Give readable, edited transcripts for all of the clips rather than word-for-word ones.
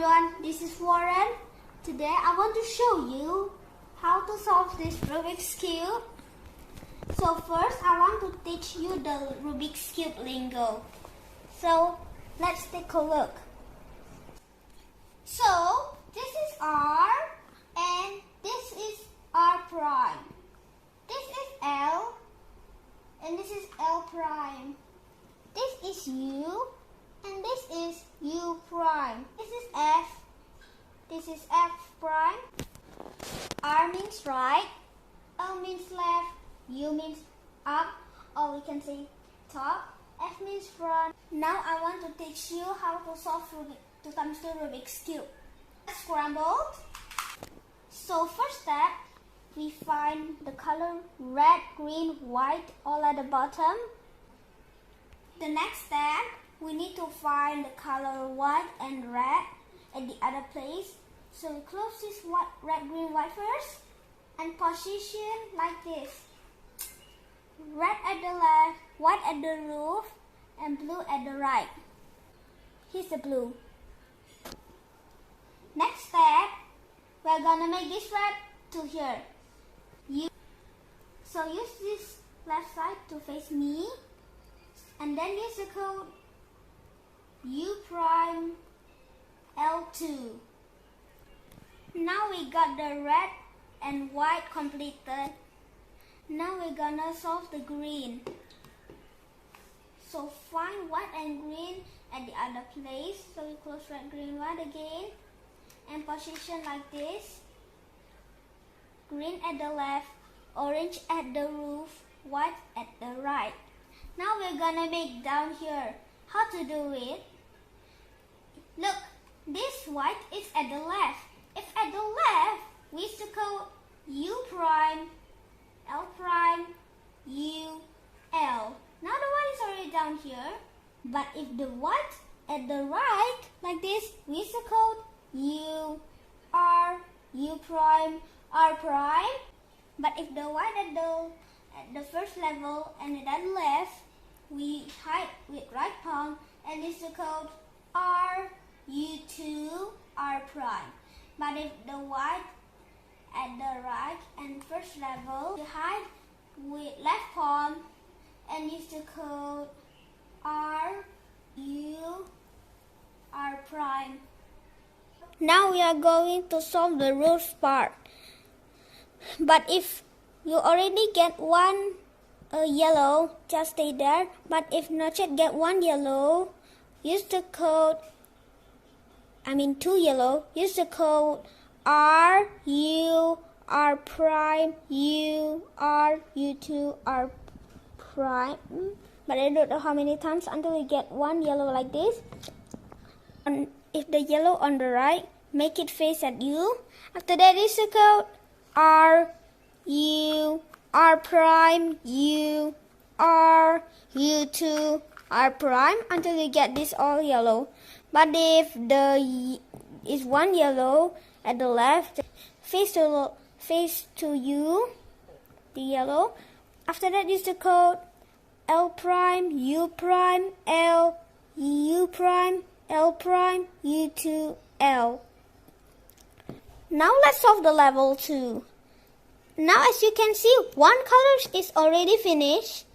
everyone, this is Warren. Today I want to show you how to solve this Rubik's Cube. So first I want to teach you the Rubik's Cube lingo. So let's take a look. So this is R and this is R prime. This is L and this is L prime. This is U and this is U prime. This is F. This is F prime. R means right, L means left, U means up, or we can say top, F means front. Now I want to teach you how to solve 2 times 2 Rubik's Cube. Scrambled. So first step, we find the color red, green, white all at the bottom. The next step, we need to find the color white and red at the other place. So we close this white, red, green, white first and position like this. Red at the left, white at the roof, and blue at the right. Here's the blue. Next step, we're gonna make this red to here. So use this left side to face me, and then use the code U prime L2. Now we got the red and white completed. Now we're gonna solve the green. So find white and green at the other place. So we close red, green, white again and position like this. Green at the left, orange at the roof, white at the right. Now we're gonna make down here. How to do it? Look, this white is at the left. If at the left, we use the code U prime, L prime, U, L. Now the white is already down here. But if the white at the right, like this, we use the code U, R, U prime, R prime. But if the white at the first level and at the left, we hide with right palm and use the code R, U2, R prime. But if the white at the right and first level, we hide with left palm and use the code R, U, R prime. Now we are going to solve the roof part. But if you already get one yellow, just stay there. But if not yet get one yellow, use the code, 2 yellow, use the code R, U, R prime, U, R, U2, R prime. But I don't know how many times until we get one yellow like this. And if the yellow on the right, make it face at you. After that, use the code R, U, R prime, U, R, U2, R prime until you get this all yellow. But if the is one yellow at the left, face to you, the yellow. After that, use the code L prime, U prime, L, U prime, L prime, U2, L. Now let's solve the level 2. Now as you can see, one color is already finished.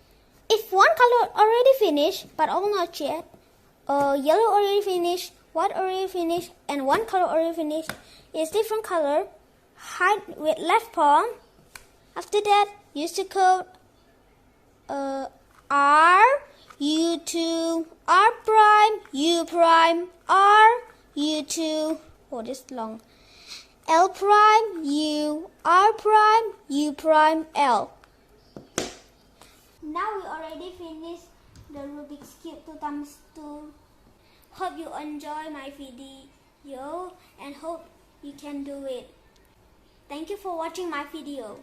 If one color already finished, but all not yet, yellow already finished, white already finished, and one color already finished, is different color, hide with left palm. After that, use the code R, U2, R prime, U prime, R, U2, this is long, L prime, U, R prime, U prime, L. Now we already finished the Rubik's Cube 2 times 2. Hope you enjoy my video and hope you can do it. Thank you for watching my video.